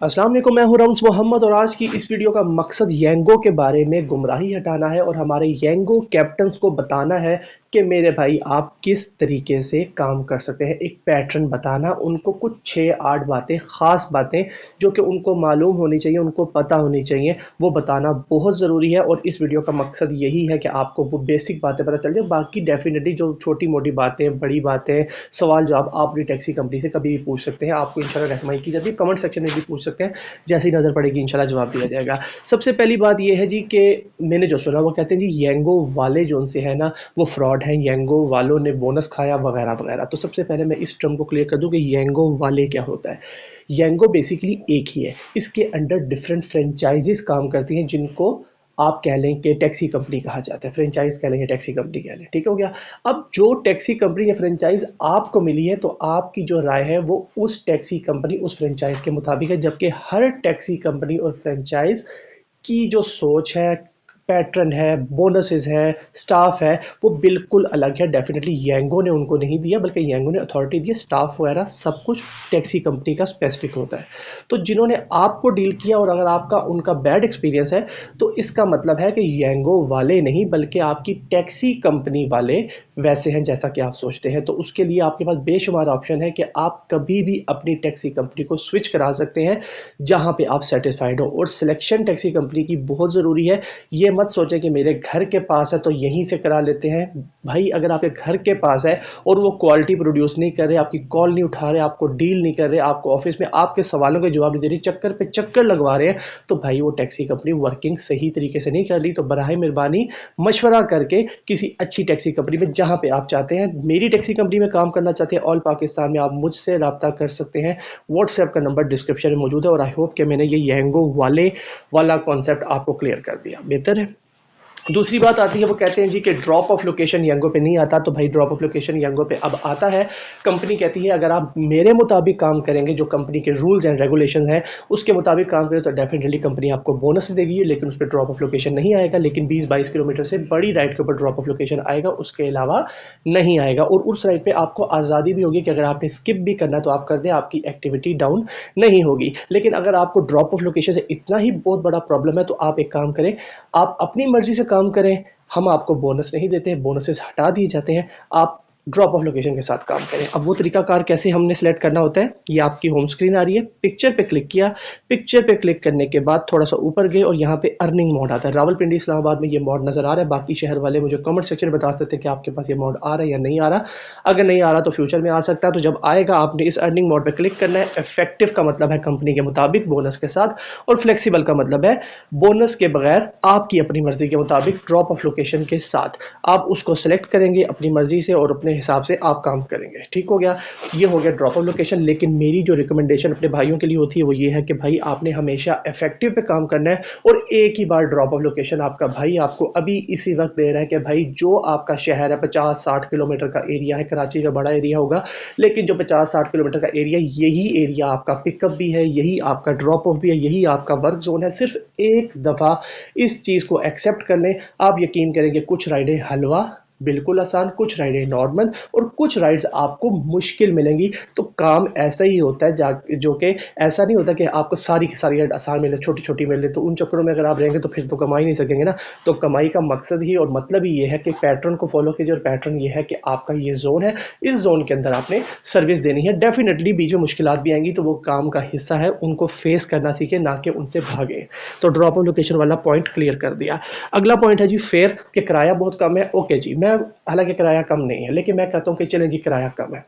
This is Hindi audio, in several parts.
अस्सलाम वालेकुम, मैं हूं रम्स मोहम्मद और आज की इस वीडियो का मकसद येंगो के बारे में गुमराही हटाना है और हमारे येंगो कैप्टन्स को बताना है कि मेरे भाई आप किस तरीके से काम कर सकते हैं। एक पैटर्न बताना, उनको कुछ 6-8 बातें, ख़ास बातें जो कि उनको मालूम होनी चाहिए, उनको पता होनी चाहिए, वो बताना बहुत ज़रूरी है। और इस वीडियो का मकसद यही है कि आपको वो बेसिक बातें पता चल जाए। बाकी डेफिनेटली जो छोटी मोटी बातें, बड़ी बातें, सवाल जवाब आप अपनी टैक्सी कंपनी से कभी भी पूछ सकते हैं। आपको इंशाल्लाह रहनुमाई की जाती है, कमेंट सेक्शन में भी पूछ सकते हैं, जैसी नज़र पड़ेगी इंशाल्लाह जवाब दिया जाएगा। सबसे पहली बात ये है जी कि मैंने जो सुना वो कहते हैं जी येंगो वाले जो उनसे है ना वो फ्रॉड हैं, येंगो वालों ने बोनस खाया वगैरह वगैरह। तो सबसे पहले मैं इस टर्म को क्लियर कर दूं कि येंगो वाले क्या होता है। येंगो बेसिकली एक ही है, इसके अंडर डिफरेंट फ्रेंचाइजीज काम करती हैं जिनको आप कह लें कि टैक्सी कंपनी कहा जाता है। फ्रेंचाइज कह लें या टैक्सी कंपनी कह लें, ठीक हो गया। अब जो टैक्सी कंपनी या फ्रेंचाइज आपको मिली है तो आपकी जो राय है वो उस टैक्सी कंपनी उस फ्रेंचाइज के मुताबिक है, जबकि हर टैक्सी कंपनी और फ्रेंचाइज की जो सोच है, पैटर्न है, बोनसेस है, स्टाफ है, वो बिल्कुल अलग है। डेफिनेटली येंगो ने उनको नहीं दिया, बल्कि येंगो ने अथॉरिटी दी, स्टाफ वगैरह सब कुछ टैक्सी कंपनी का स्पेसिफिक होता है। तो जिन्होंने आपको डील किया और अगर आपका उनका बैड एक्सपीरियंस है तो इसका मतलब है कि येंगो वाले नहीं बल्कि आपकी टैक्सी कंपनी वाले वैसे हैं जैसा कि आप सोचते हैं। तो उसके लिए आपके पास बेशुमार ऑप्शन है कि आप कभी भी अपनी टैक्सी कंपनी को स्विच करा सकते हैं जहां पे आप सेटिस्फाइड हो। और सिलेक्शन टैक्सी कंपनी की बहुत ज़रूरी है। ये मत सोचें कि मेरे घर के पास है तो यहीं से करा लेते हैं। भाई अगर आपके घर के पास है और वो क्वालिटी प्रोड्यूस नहीं कर रहे, आपकी कॉल नहीं उठा रहे, आपको डील नहीं कर रहे, आपको ऑफिस में आपके सवालों के जवाब नहीं दे रही, चक्कर पे चक्कर लगवा रहे हैं, तो भाई वो टैक्सी कंपनी वर्किंग सही तरीके से नहीं कर रही। तो बराए मेहरबानी मशवरा करके किसी अच्छी टैक्सी कंपनी में जहां पे आप चाहते हैं, मेरी टैक्सी कंपनी में काम करना चाहते हैं ऑल पाकिस्तान में, आप मुझसे रब्ता कर सकते हैं। व्हाट्सएप का नंबर डिस्क्रिप्शन में मौजूद है। और आई होप कि मैंने ये येंगो वाले वाला कॉन्सेप्ट आपको क्लियर कर दिया, बेहतर है। दूसरी बात आती है, वो कहते हैं जी कि ड्रॉप ऑफ लोकेशन येंगो पे नहीं आता। तो भाई ड्रॉप ऑफ लोकेशन येंगो पे अब आता है। कंपनी कहती है अगर आप मेरे मुताबिक काम करेंगे, जो कंपनी के रूल्स एंड रेगुलेशंस हैं उसके मुताबिक काम करें तो डेफिनेटली कंपनी आपको बोनस देगी, लेकिन उस पर ड्रॉप ऑफ लोकेशन नहीं आएगा। लेकिन 20-22 किलोमीटर से बड़ी राइड के ऊपर ड्रॉप ऑफ लोकेशन आएगा, उसके अलावा नहीं आएगा। और उस राइड पे आपको आज़ादी भी होगी कि अगर आपने स्किप भी करना तो आप कर दें, आपकी एक्टिविटी डाउन नहीं होगी। लेकिन अगर आपको ड्रॉप ऑफ लोकेशन से इतना ही बहुत बड़ा प्रॉब्लम है तो आप एक काम करें, आप अपनी मर्जी से काम करें। हम आपको बोनस नहीं देते, बोनसेस हटा दिए जाते हैं, आप ड्रॉप ऑफ लोकेशन के साथ काम करें। अब वो तरीकाकार कैसे हमने सेलेक्ट करना होता है, ये आपकी होम स्क्रीन आ रही है, पिक्चर पे क्लिक किया, पिक्चर पे क्लिक करने के बाद थोड़ा सा ऊपर गए और यहाँ पे अर्निंग मोड आता है। रावलपिंडी इस्लामाबाद में ये मोड नजर आ रहा है। बाकी शहर वाले मुझे कमेंट सेक्शन में बता सकते हैं कि आपके पास ये मोड आ रहा है या नहीं आ रहा। अगर नहीं आ रहा तो फ्यूचर में आ सकता है। तो जब आएगा आपने इस अर्निंग मोड पे क्लिक करना है। इफेक्टिव का मतलब है कंपनी के मुताबिक बोनस के साथ, और फ्लेक्सिबल का मतलब है बोनस के बगैर आपकी अपनी मर्जी के मुताबिक ड्रॉप ऑफ लोकेशन के साथ। आप उसको सेलेक्ट करेंगे अपनी मर्जी से और अपने हिसाब से आप काम करेंगे, ठीक हो गया। ये हो गया ड्रॉप ऑफ लोकेशन। लेकिन मेरी जो रिकमेंडेशन अपने भाइयों के लिए होती है वो ये है कि भाई आपने हमेशा इफेक्टिव पे काम करना है और एक ही बार ड्रॉप ऑफ लोकेशन आपका भाई आपको अभी इसी वक्त दे रहा है कि भाई जो आपका शहर है 50-60 किलोमीटर का एरिया है, कराची का बड़ा एरिया होगा, लेकिन जो 50-60 किलोमीटर का एरिया, यही एरिया आपका पिकअप भी है, यही आपका ड्रॉप ऑफ भी है, यही आपका वर्क जोन है। सिर्फ एक दफ़ा इस चीज़ को एक्सेप्ट कर लें, आप यकीन करेंगे कुछ राइडें हलवा बिल्कुल आसान, कुछ राइडें नॉर्मल और कुछ राइड्स आपको मुश्किल मिलेंगी। तो काम ऐसा ही होता है जो कि ऐसा नहीं होता कि आपको सारी की सारी राइड आसान मिले, छोटी छोटी मिले। तो उन चक्करों में अगर आप रहेंगे तो फिर तो कमा ही नहीं सकेंगे ना। तो कमाई का मकसद ही और मतलब ही ये है कि पैटर्न को फॉलो कीजिए। और पैटर्न ये है कि आपका ये जोन है, इस जोन के अंदर आपने सर्विस देनी है। डेफिनेटली बीच में मुश्किलात भी आएंगी, तो वो काम का हिस्सा है, उनको फेस करना सीखे, ना कि उनसे भागे। तो ड्रॉप ऑफ लोकेशन वाला पॉइंट क्लियर कर दिया। अगला पॉइंट है जी फेयर, कि किराया बहुत कम है। ओके जी, मैं हालांकि किराया कम नहीं है लेकिन मैं कहता हूं कि चलें जी किराया कम है।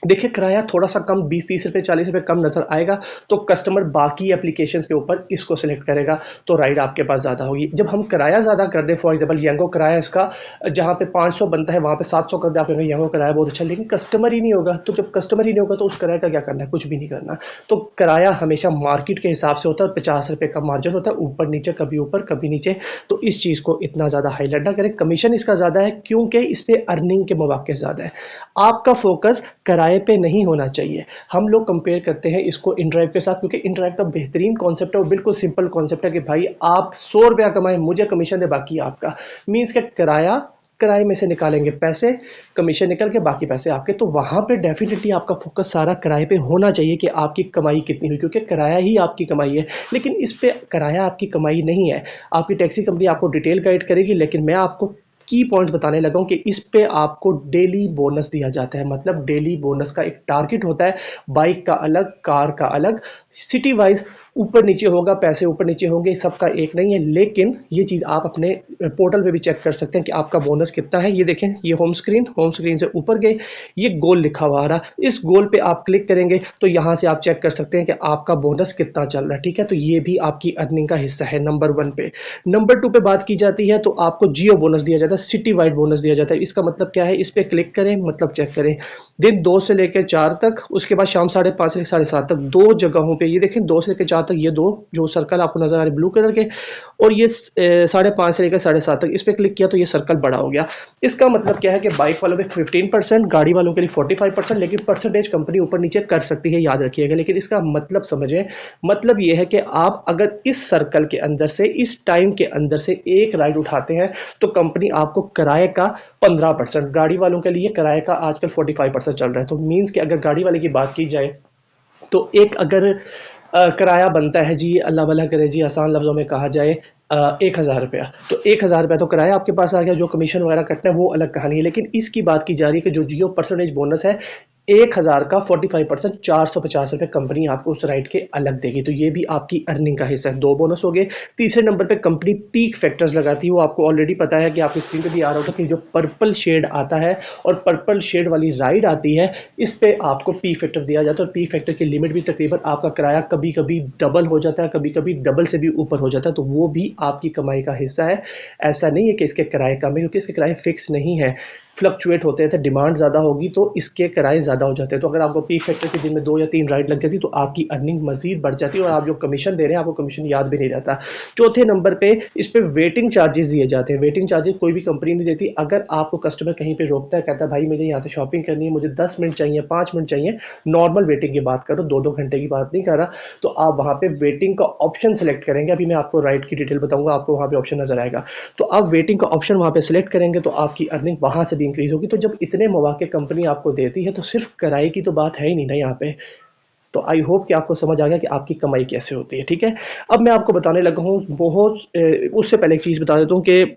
देखिए किराया थोड़ा सा कम, 20-30 रुपये 40 रुपये कम नज़र आएगा तो कस्टमर बाकी एप्लीकेशंस के ऊपर इसको सिलेक्ट करेगा, तो राइड आपके पास ज़्यादा होगी। जब हम किराया ज़्यादा कर दें, फॉर एग्जांपल येंगो किराया इसका जहाँ पे 500 बनता है वहाँ पे 700 कर दे, आप कहेंगे येंगो किराया बहुत अच्छा, लेकिन कस्टमर ही नहीं होगा। तो जब कस्टमर ही नहीं होगा तो उस किराए का क्या करना है, कुछ भी नहीं करना। तो किराया हमेशा मार्केट के हिसाब से होता है, 50 रुपये का मार्जिन होता है, ऊपर कभी नीचे। तो इस चीज़ को इतना ज़्यादा हाईलाइट ना करें। कमीशन इसका ज़्यादा है क्योंकि इस पर अर्निंग के मौके ज़्यादा है। आपका फोकस किराए पे नहीं होना चाहिए। हम लोग कंपेयर करते हैं इसको इनड्राइव के साथ, क्योंकि इनड्राइव का बेहतरीन कॉन्सेप्ट है और बिल्कुल सिंपल कॉन्सेप्ट है कि भाई आप 100 रुपया कमाएं, मुझे कमीशन दे, बाकी आपका। मीन्स का किराया किराए में से निकालेंगे पैसे, कमीशन निकल के बाकी पैसे आपके। तो वहाँ पे डेफिनेटली आपका फोकस सारा किराए पे होना चाहिए कि आपकी कमाई कितनी हुई, क्योंकि किराया ही आपकी कमाई है। लेकिन इस पे किराया आपकी कमाई नहीं है, आपकी टैक्सी कंपनी आपको डिटेल गाइड करेगी। लेकिन मैं आपको की पॉइंट बताने लगा हूँ कि इस पे आपको डेली बोनस दिया जाता है। मतलब डेली बोनस का एक टारगेट होता है, बाइक का अलग, कार का अलग, सिटी वाइज ऊपर नीचे होगा, पैसे ऊपर नीचे होंगे, सबका एक नहीं है। लेकिन ये चीज़ आप अपने पोर्टल पे भी चेक कर सकते हैं कि आपका बोनस कितना है। ये देखें, ये होम स्क्रीन से ऊपर गए, ये गोल लिखा हुआ आ रहा, इस गोल पे आप क्लिक करेंगे तो यहाँ से आप चेक कर सकते हैं कि आपका बोनस कितना चल रहा है। ठीक है, तो ये भी आपकी अर्निंग का हिस्सा है नंबर 1 पे। नंबर 2 पे बात की जाती है तो आपको जियो बोनस दिया जाता है, सिटी वाइड बोनस दिया जाता है। इसका मतलब क्या है, इस पे क्लिक करें, मतलब चेक करें, दिन 2 से लेकर 4 तक, उसके बाद शाम 5:30 से 7:30 तक, 2 जगहों पे। ये देखें 2 से लेकर 4 तक, ये 2 जो सर्कल आपको नजर आ रहे हैं ब्लू कलर के, और ये 5:30 से लेकर 7:30 तक, इस पे क्लिक किया तो ये सर्कल बड़ा हो गया। इसका मतलब क्या है कि बाइक वालों पे 15%, गाड़ी वालों के लिए 45%, लेकिन परसेंटेज कंपनी ऊपर नीचे कर सकती है, याद रखिएगा। लेकिन इसका मतलब समझें, मतलब ये है कि आप अगर इस सर्कल के अंदर से, इस टाइम के अंदर से एक राइड उठाते हैं तो कंपनी आपको किराए का 15%, गाड़ी वालों के लिए किराए का आजकल 45% चल रहा है। तो मीन्स कि अगर गाड़ी वाले की बात की जाए तो एक अगर किराया बनता है जी, अल्लाह भला करे जी, आसान लफ्ज़ों में कहा जाए 1,000 रुपया, तो 1,000 रुपया तो किराया आपके पास आ गया। जो कमीशन वगैरह कटना है वो अलग कहानी है। लेकिन इसकी बात की जा रही है कि जो जियो परसेंटेज बोनस है 1,000 का 45%, 450 रुपये कंपनी आपको उस राइड के अलग देगी। तो ये भी आपकी अर्निंग का हिस्सा है। 2 बोनस हो गए। तीसरे नंबर पे कंपनी पीक फैक्टर्स लगाती है, वो आपको ऑलरेडी पता है कि आपकी स्क्रीन पे भी आ रहा होगा कि जो पर्पल शेड आता है और पर्पल शेड वाली राइड आती है, इस पे आपको पी फैक्टर दिया जाता है। और पी फैक्टर की लिमिट भी तकरीबन, आपका किराया कभी कभी डबल हो जाता है, कभी कभी डबल से भी ऊपर हो जाता है, तो वो भी आपकी कमाई का हिस्सा है। ऐसा नहीं है कि इसके किराए कम है, क्योंकि इसके किराए फिक्स नहीं है, फ्लक्चुएट होते हैं। तो डिमांड ज़्यादा होगी तो इसके किराए ज़्यादा हो जाते हैं। तो अगर आपको पीक फैक्टर के दिन में 2 या 3 राइड लग जाती तो आपकी अर्निंग मजीद बढ़ जाती है, और आप जो कमीशन दे रहे हैं आपको कमीशन याद भी नहीं रहता। चौथे नंबर पे इस पे वेटिंग चार्जेस दिए जाते हैं। वेटिंग चार्जेस कोई भी कंपनी नहीं देती। अगर आपको कस्टमर कहीं पे रोकता है, कहता है भाई मुझे यहाँ से शॉपिंग करनी है, मुझे 10 मिनट चाहिए, 5 मिनट चाहिए, नॉर्मल वेटिंग की बात करो, 2-2 घंटे की बात नहीं कर रहा, तो आप वहाँ पे वेटिंग का ऑप्शन सेलेक्ट करेंगे। अभी मैं आपको राइड की डिटेल बताऊंगा, आपको वहाँ पे ऑप्शन नजर आएगा, तो आप वेटिंग का ऑप्शन वहाँ पे सेलेक्ट करेंगे तो आपकी अर्निंग वहाँ से भी इंक्रीज होगी। तो जब इतने मौके कंपनी आपको देती है तो सिर्फ किराए की तो बात है ही नहीं ना यहाँ पे। तो आई होप कि आपको समझ आ गया कि आपकी कमाई कैसे होती है। ठीक है, अब मैं आपको बताने लगा हूँ बहुत उससे पहले एक चीज़ बता देता हूँ कि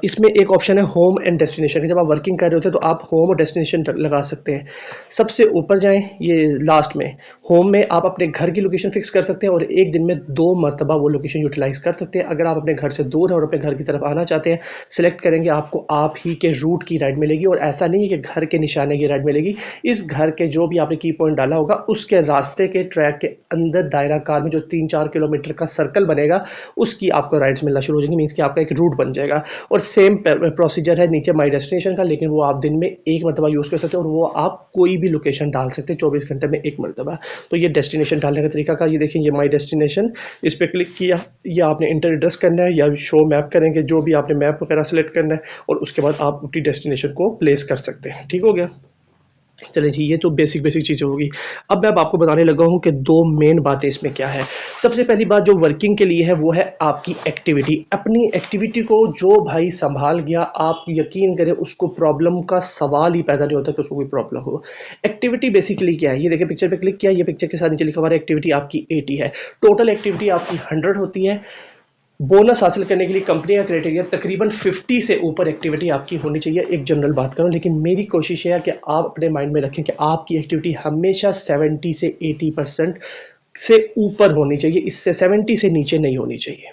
इसमें एक ऑप्शन है होम एंड डेस्टिनेशन। जब आप वर्किंग कर रहे होते हैं तो आप होम और डेस्टिनेशन लगा सकते हैं। सबसे ऊपर जाएं, ये लास्ट में होम में आप अपने घर की लोकेशन फिक्स कर सकते हैं और एक दिन में 2 मरतबा वो लोकेशन यूटिलाइज कर सकते हैं। अगर आप अपने घर से दूर हैं और अपने घर की तरफ आना चाहते हैं, सेलेक्ट करेंगे, आपको आप ही के रूट की राइड मिलेगी। और ऐसा नहीं है कि घर के निशाने की राइड मिलेगी, इस घर के जो भी आपने की पॉइंट डाला होगा उसके रास्ते के ट्रैक के अंदर दायरा कार में जो 3-4 किलोमीटर का सर्कल बनेगा उसकी आपको राइड्स मिलना शुरू हो जाएंगी। मीन्स कि आपका एक रूट बन जाएगा। और सेम प्रोसीजर है नीचे माई डेस्टिनेशन का, लेकिन वो आप दिन में एक मरतबा यूज़ कर सकते हैं और वो आप कोई भी लोकेशन डाल सकते हैं 24 घंटे में एक मरतबा। तो ये डेस्टिनेशन डालने का तरीका का, ये देखिए, ये माई डेस्टिनेशन, इस पर क्लिक किया, या आपने इंटर एड्रेस करना है या शो मैप करेंगे, जो भी आपने मैप वगैरह सेलेक्ट करना है, और उसके बाद आप अपनी डेस्टिनेशन को प्लेस कर सकते हैं। ठीक हो गया, चलिए जी, ये तो बेसिक चीज़ें होगी। अब मैं अब आपको बताने लगा हूँ कि 2 मेन बातें इसमें क्या है। सबसे पहली बात जो वर्किंग के लिए है वो है आपकी एक्टिविटी। अपनी एक्टिविटी को जो भाई संभाल गया, आप यकीन करें उसको प्रॉब्लम का सवाल ही पैदा नहीं होता कि उसको कोई प्रॉब्लम हो। एक्टिविटी बेसिकली क्या है, ये देखिए पिक्चर पे क्लिक किया, ये पिक्चर के साथ नीचे लिखा हुआ है एक्टिविटी आपकी 80 है, टोटल एक्टिविटी आपकी 100 होती है। बोनस हासिल करने के लिए कंपनी का क्राइटेरिया तकरीबन 50 से ऊपर एक्टिविटी आपकी होनी चाहिए, एक जनरल बात करूं। लेकिन मेरी कोशिश है कि आप अपने माइंड में रखें कि आपकी एक्टिविटी हमेशा 70 से 80% से ऊपर होनी चाहिए, इससे 70 से नीचे नहीं होनी चाहिए,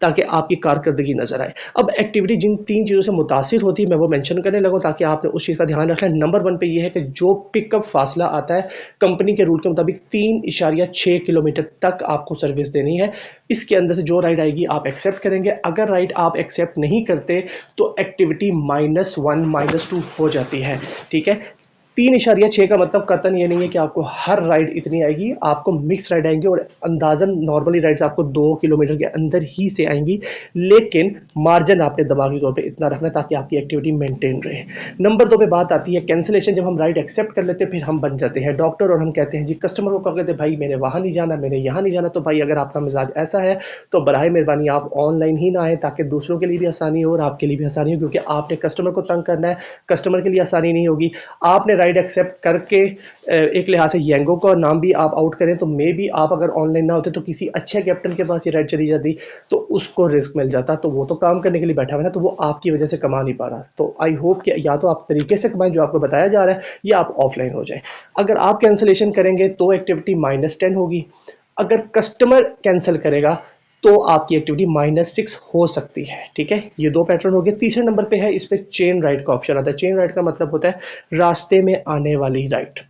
ताकि आपकी कारकर्दगी नजर आए। अब एक्टिविटी जिन 3 चीज़ों से मुतासिर होती है मैं वो मेंशन करने लगा, ताकि आपने उस चीज़ का ध्यान रखना है। नंबर 1 पे ये है कि जो पिकअप फासला आता है कंपनी के रूल के मुताबिक 3.6 किलोमीटर तक आपको सर्विस देनी है। इसके अंदर से जो राइड आएगी आप एक्सेप्ट करेंगे। अगर राइड आप एक्सेप्ट नहीं करते तो एक्टिविटी -1 -2 हो जाती है। ठीक है, 3.6 का मतलब कतन ये नहीं है कि आपको हर राइड इतनी आएगी, आपको मिक्स राइड आएंगे और अंदाजन नॉर्मली राइड्स आपको 2 किलोमीटर के अंदर ही से आएंगी, लेकिन मार्जिन आपने दिमागी तौर पे इतना रखना ताकि आपकी एक्टिविटी मेंटेन रहे। नंबर 2 पे बात आती है कैंसिलेशन। जब हम राइड एक्सेप्ट कर लेते हैं फिर हम बन जाते हैं डॉक्टर और हम कहते हैं जी कस्टमर को कहते हैं भाई मैंने वहाँ नहीं जाना, मैंने यहाँ नहीं जाना। तो भाई अगर आपका मिजाज ऐसा है तो बराए मेहरबानी आप ऑनलाइन ही ना आए ताकि दूसरों के लिए भी आसानी हो और आपके लिए भी आसानी हो, क्योंकि आपने कस्टमर को तंग करना है, कस्टमर के लिए आसानी नहीं होगी। आपने राइड एक्सेप्ट करके एक लिहाज से येंगो का नाम भी आप आउट करें तो मे भी आप अगर ऑनलाइन ना होते तो किसी अच्छे कैप्टन के पास ये राइड चली जाती तो उसको रिस्क मिल जाता, तो वो तो काम करने के लिए बैठा हुआ है ना, तो वो आपकी वजह से कमा नहीं पा रहा। तो आई होप कि या तो आप तरीके से कमाएं जो आपको बताया जा रहा है या आप ऑफलाइन हो जाए। अगर आप कैंसिलेशन करेंगे तो एक्टिविटी -10 होगी, अगर कस्टमर कैंसिल करेगा तो आपकी एक्टिविटी -6 हो सकती है। ठीक है, ये दो पैटर्न हो गए। तीसरे नंबर पे है इस पे चेन राइड का ऑप्शन आता है। चेन राइड का मतलब होता है रास्ते में आने वाली राइड।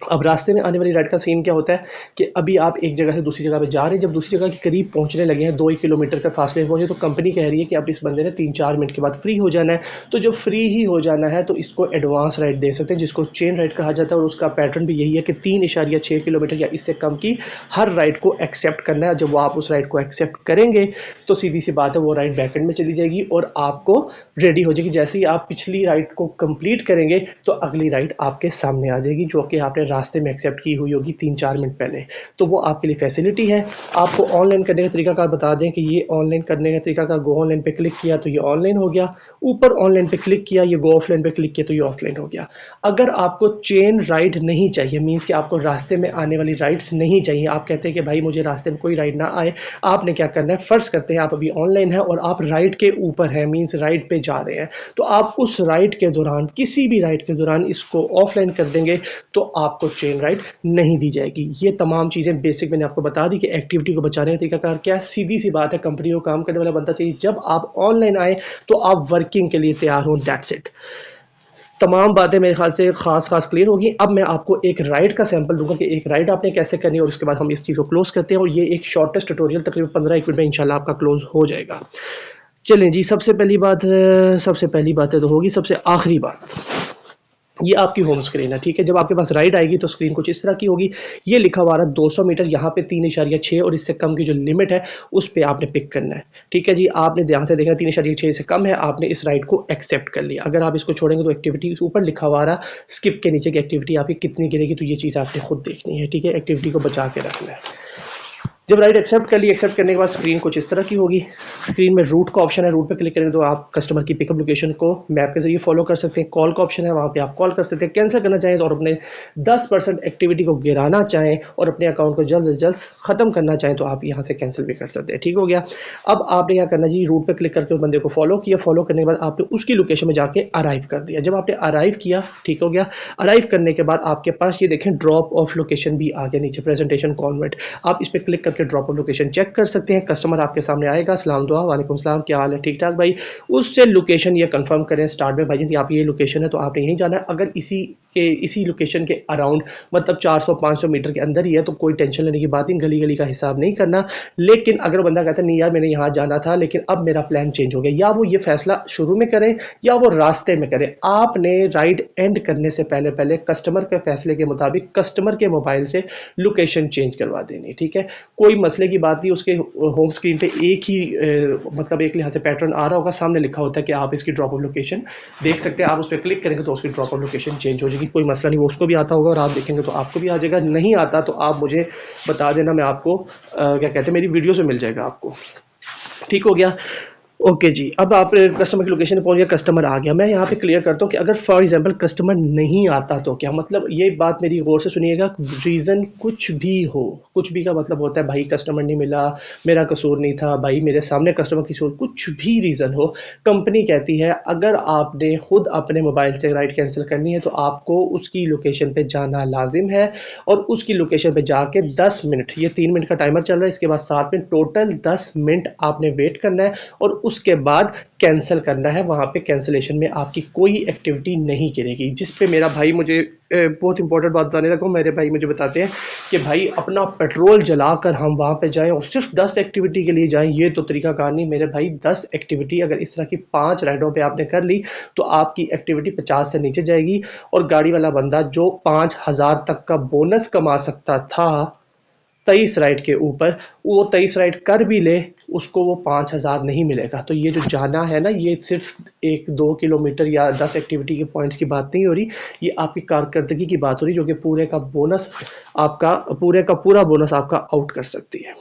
अब रास्ते में आने वाली राइड का सीन क्या होता है कि अभी आप एक जगह से दूसरी जगह पे जा रहे हैं, जब दूसरी जगह के करीब पहुंचने लगे हैं, 2 किलोमीटर का फासले पहुंचे, तो कंपनी कह रही है कि अब इस बंदे ने 3-4 मिनट के बाद फ्री हो जाना है। तो जब फ्री ही हो जाना है तो इसको एडवांस राइड दे सकते हैं जिसको चेन राइड कहा जाता है, और उसका पैटर्न भी यही है कि 3.6 किलोमीटर या इससे कम की हर राइड को एक्सेप्ट करना है। जब वो आप उस राइड को एक्सेप्ट करेंगे तो सीधी सी बात है वो राइड बैकएंड में चली जाएगी और आपको रेडी हो जाएगी। जैसे ही आप पिछली राइड को कंप्लीट करेंगे तो अगली राइड आपके सामने आ जाएगी जो कि आपने रास्ते में एक्सेप्ट की हुई होगी 3-4 मिनट पहले। तो वो आपके लिए फैसिलिटी है। आपको ऑनलाइन करने का तरीकाकार बता दें कि ये ऑनलाइन करने का तरीकाकार, गो ऑनलाइन पे क्लिक किया तो ये ऑनलाइन हो गया, ऊपर ऑनलाइन पे क्लिक किया, ये गो ऑफलाइन पे क्लिक किया तो ये ऑफलाइन हो गया। अगर आपको चेन राइड नहीं चाहिए, मीन्स कि आपको रास्ते में आने वाली राइड्स नहीं चाहिए, आप कहते हैं कि भाई मुझे रास्ते में कोई राइड ना आए, आपने क्या करना है, फर्ज करते हैं आप अभी ऑनलाइन है और आप राइड के ऊपर हैं, मीन्स राइड पे जा रहे हैं, तो आप उस राइड के दौरान, किसी भी राइड के दौरान इसको ऑफलाइन कर देंगे तो आपको चेन राइड नहीं दी जाएगी। ये तमाम चीज़ें बेसिक मैंने आपको बता दी कि एक्टिविटी को बचाने का तरीकाकार क्या है। सीधी सी बात है, कंपनी को काम करने वाला बनता चाहिए। जब आप ऑनलाइन आए तो आप वर्किंग के लिए तैयार हो, दैट्स इट। तमाम बातें मेरे ख्याल से खास क्लियर होगी। अब मैं आपको एक राइड का सैंपल दूंगा कि एक राइड आपने कैसे करनी है और उसके बाद हम इस चीज़ को क्लोज करते हैं, और ये एक शॉर्टेस्ट ट्यूटोरियल तकरीबन 15 मिनट में इंशाल्लाह आपका क्लोज हो जाएगा। चलें जी, सबसे पहली बात है तो होगी सबसे आखिरी बात, ये आपकी होम स्क्रीन है। ठीक है, जब आपके पास राइड आएगी तो स्क्रीन कुछ इस तरह की होगी। ये लिखा हुआ है 200 मीटर, यहाँ पे 3.6 और इससे कम की जो लिमिट है उस पर आपने पिक करना है। ठीक है जी, आपने ध्यान से देखना 3.6 से कम है, आपने इस राइड को एक्सेप्ट कर लिया। अगर आप इसको छोड़ेंगे तो एक्टिविटी ऊपर लिखा हुआ रहा स्किप के नीचे की एक्टिविटी आपकी कितनी गिरेगी, तो ये चीज़ आपने खुद देखनी है। ठीक है, एक्टिविटी को बचा के रखना है। जब राइड एक्सेप्ट कर ली, एक्सेप्ट करने के बाद स्क्रीन कुछ इस तरह की होगी। स्क्रीन में रूट का ऑप्शन है, रूट पे क्लिक करेंगे तो आप कस्टमर की पिकअप लोकेशन को मैप के जरिए फॉलो कर सकते हैं। कॉल का ऑप्शन है, वहाँ पे आप कॉल कर सकते हैं। कैंसिल करना चाहें तो और अपने 10% एक्टिविटी को गिराना चाहें और अपने अकाउंट को जल्द से जल्द ख़त्म करना चाहें तो आप यहाँ से कैंसिल भी कर सकते हैं। ठीक हो गया। अब आपने क्या करना जी, रूट पर क्लिक करके उस बंदे को फॉलो किया। फॉलो करने के बाद आपने उसकी लोकेशन में जाके अराइव कर दिया। जब आपने अराइव किया, ठीक हो गया, अराइव करने के बाद आपके पास ये देखें ड्रॉप ऑफ लोकेशन भी आ गया नीचे, प्रेजेंटेशन कॉन्वर्ट। आप इस पर क्लिक करके ड्रॉप ऑफ लोकेशन चेक कर सकते हैं। कस्टमर आपके सामने आएगा, सलाम दुआ, वालेकुम सलाम, क्या हाल है, ठीक ठाक भाई। उससे लोकेशन ये कंफर्म करें स्टार्ट में, भाई जी आप ये लोकेशन है तो आपने यहीं जाना है। अगर इसी लोकेशन के अराउंड मतलब 400-500 मीटर के अंदर ही है तो कोई टेंशन लेने की बात नहीं, गली गली का हिसाब नहीं करना। लेकिन अगर बंदा कहता है नहीं यार मैंने यहाँ जाना था लेकिन अब मेरा प्लान चेंज हो गया, या वो ये फैसला शुरू में करे या वो रास्ते में करे, आपने राइड एंड करने से पहले पहले कस्टमर के फैसले के मुताबिक कस्टमर के मोबाइल से लोकेशन चेंज करवा देनी। ठीक है, कोई मसले की बात नहीं। उसके होम स्क्रीन पे एक ही मतलब एक लिहाज से पैटर्न आ रहा होगा, सामने लिखा होता है कि आप इसकी ड्रॉप ऑफ लोकेशन देख सकते हैं। आप उस पर क्लिक करेंगे तो उसकी ड्रॉप ऑफ लोकेशन चेंज हो जाएगी, कोई मसला नहीं। वो उसको भी आता होगा और आप देखेंगे तो आपको भी आ जाएगा। नहीं आता तो आप मुझे बता देना, मैं आपको क्या कहते हैं मेरी वीडियो से मिल जाएगा आपको। ठीक हो गया। ओके जी, अब आप कस्टमर की लोकेशन पे पहुंच गया, कस्टमर आ गया। मैं यहाँ पे क्लियर करता हूँ कि अगर फॉर एग्जांपल कस्टमर नहीं आता तो क्या मतलब, ये बात मेरी गौर से सुनिएगा। रीज़न कुछ भी हो, कुछ भी का मतलब होता है भाई कस्टमर नहीं मिला, मेरा कसूर नहीं था, भाई मेरे सामने कस्टमर की कसूर, कुछ भी रीज़न हो, कंपनी कहती है अगर आपने खुद अपने मोबाइल से राइड कैंसिल करनी है तो आपको उसकी लोकेशन पर जाना लाजिम है। और उसकी लोकेशन पर जाके 10 मिनट, ये 3 मिनट का टाइमर चल रहा है, इसके बाद 7 मिनट, टोटल 10 मिनट आपने वेट करना है और उसके बाद कैंसिल करना है। वहाँ पे कैंसिलेशन में आपकी कोई एक्टिविटी नहीं गिरेगी। जिस पे मेरा भाई मुझे बहुत इंपॉर्टेंट बात बताने लगा, मेरे भाई मुझे बताते हैं कि भाई अपना पेट्रोल जलाकर हम वहाँ पे जाएं और सिर्फ 10 एक्टिविटी के लिए जाएं, ये तो तरीकाकार नहीं मेरे भाई। 10 एक्टिविटी अगर इस तरह की 5 राइडों पे आपने कर ली तो आपकी एक्टिविटी 50 से नीचे जाएगी, और गाड़ी वाला बंदा जो 5,000 तक का बोनस कमा सकता था 23 राइड के ऊपर, वो 23 राइड कर भी ले, उसको वो 5,000 नहीं मिलेगा। तो ये जो जाना है ना, ये सिर्फ 1-2 किलोमीटर या 10 एक्टिविटी के पॉइंट्स की बात नहीं हो रही, ये आपकी कारकर्दगी की बात हो रही, जो कि पूरे का बोनस आपका, पूरे का पूरा बोनस आपका आउट कर सकती है।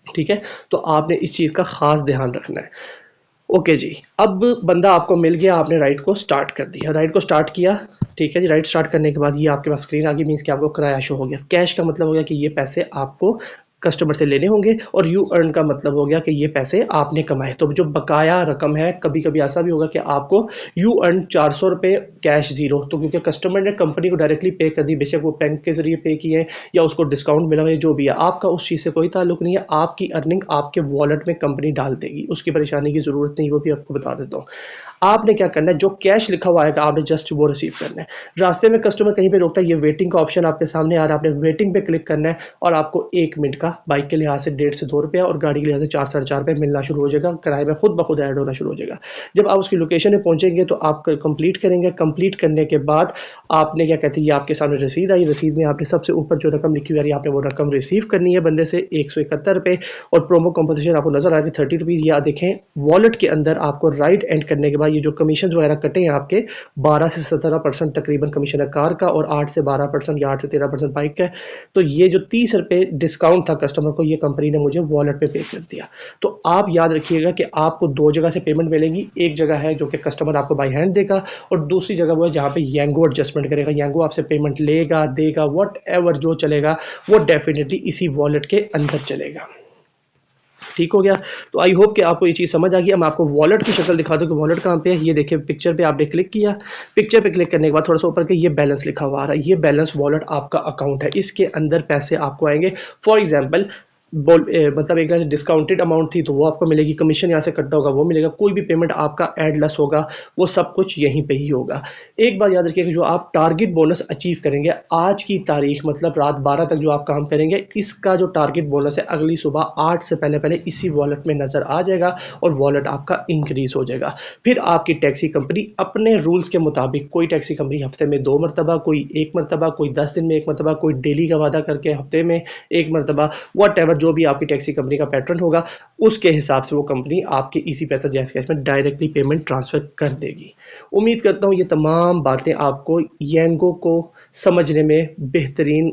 ठीक है, तो आपने इस चीज़ का ख़ास ध्यान रखना है। ओके जी, अब बंदा आपको मिल गया, आपने राइड को स्टार्ट कर दिया, राइड को स्टार्ट किया। ठीक है जी, राइड स्टार्ट करने के बाद ये आपके पास स्क्रीन आ गई, मीन्स कि आपको किराया शो हो गया। कैश का मतलब हो गया कि ये पैसे आपको कस्टमर से लेने होंगे, और यू अर्न का मतलब हो गया कि ये पैसे आपने कमाए। तो जो बकाया रकम है, कभी कभी ऐसा भी होगा कि आपको यू अर्न 400 रुपये, कैश ज़ीरो, तो क्योंकि कस्टमर ने कंपनी को डायरेक्टली पे कर दी, बेशक वो बैंक के जरिए पे किए या उसको डिस्काउंट मिला है, जो भी है, आपका उस चीज़ से कोई ताल्लुक नहीं है। आपकी अर्निंग आपके वॉलेट में कंपनी डाल देगी, उसकी परेशानी की ज़रूरत नहीं, वो भी आपको बता देता हूँ। आपने क्या करना है, जो कैश लिखा हुआ आएगा आपने जस्ट वो रिसीव करना है। रास्ते में कस्टमर कहीं पे रोकता है, ये वेटिंग का ऑप्शन आपके सामने आ रहा है, आपने वेटिंग पे क्लिक करना है, और आपको 1 मिनट का बाइक के लिहाज से 1.5 से 2 रुपया और गाड़ी के लिहाज से 4-4.5 रुपये मिलना शुरू हो जाएगा। किराए में खुद ब खुद ऐड होना शुरू हो जाएगा। जब आप उसकी लोकेशन पे पहुंचेंगे तो आप कंप्लीट करेंगे। कंप्लीट करने के बाद आपने क्या कहते हैं, ये आपके सामने रसीद आई, रसीद में आपने सबसे ऊपर जो रकम लिखी हुई है आपने वो रकम रिसीव करनी है बंदे से, 171 रुपये, और प्रोमो कंपोजिशन आपको नजर आ रही है 30 रुपीज़। या देखें वॉलेट के अंदर आपको राइड एंड करने के बाद ये जो कमीशन वगैरह कटे हैं आपके, 12 से 17% तकरीबन कमीशन है कार का, और 8 से 12% या 8 से 13% बाइक का। तो ये जो 30 रुपये डिस्काउंट था कस्टमर को, ये कंपनी ने मुझे वॉलेट पे कर दिया। तो आप याद रखिएगा कि आपको 2 जगह से पेमेंट मिलेगी। एक जगह है जो कि कस्टमर आपको बाई हैंड देगा, और दूसरी जगह वो है जहाँ पे यांगो एडजस्टमेंट करेगा। यांगो आपसे पेमेंट लेगा, देगा, वट एवर जो चलेगा वो डेफिनेटली इसी वॉलेट के अंदर चलेगा। ठीक हो गया। तो आई होप कि आपको ये चीज़ समझ आ गई। अब मैं आपको वॉलेट की शक्ल दिखा दूँ कि वॉलेट कहाँ पे है। ये देखिए, पिक्चर पे आपने क्लिक किया, पिक्चर पे क्लिक करने के बाद थोड़ा सा ऊपर के ये बैलेंस लिखा हुआ आ रहा है, ये बैलेंस वॉलेट आपका अकाउंट है, इसके अंदर पैसे आपको आएंगे। फॉर एग्जाम्पल मतलब एक डिस्काउंटेड अमाउंट थी तो वो आपको मिलेगी, कमीशन यहाँ से कटता होगा वो मिलेगा, कोई भी पेमेंट आपका एड लेस होगा वो सब कुछ यहीं पे ही होगा। एक बात याद रखिएगा, जो आप टारगेट बोनस अचीव करेंगे आज की तारीख, मतलब रात 12 तक जो आप काम करेंगे, इसका जो टारगेट बोनस है अगली सुबह 8 से पहले पहले इसी वॉलेट में नज़र आ जाएगा, और वॉलेट आपका इंक्रीज हो जाएगा। फिर आपकी टैक्सी कंपनी अपने रूल्स के मुताबिक, कोई टैक्सी कंपनी हफ्ते में 2 मरतबा, कोई 1 मरतबा, कोई 10 दिन में 1 मरतबा, कोई डेली का वादा करके हफ्ते में 1 मरतबा, वट एवर जो भी आपकी टैक्सी कंपनी का पैटर्न होगा उसके हिसाब से वो कंपनी आपके इजी पैसा जैज़ कैश में डायरेक्टली पेमेंट ट्रांसफ़र कर देगी। उम्मीद करता हूँ ये तमाम बातें आपको यांगो को समझने में बेहतरीन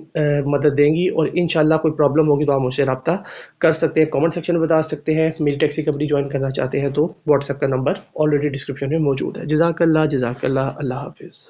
मदद देंगी, और इंशाल्लाह कोई प्रॉब्लम होगी तो आप मुझसे रब्ता कर सकते हैं, कमेंट सेक्शन में बता सकते हैं। मेरी टैक्सी कंपनी ज्वाइन करना चाहते हैं तो व्हाट्सएप का नंबर ऑलरेडी डिस्क्रिप्शन में मौजूद है। जज़ाकल्लाह, जज़ाकल्लाह, अल्लाह हाफिज़।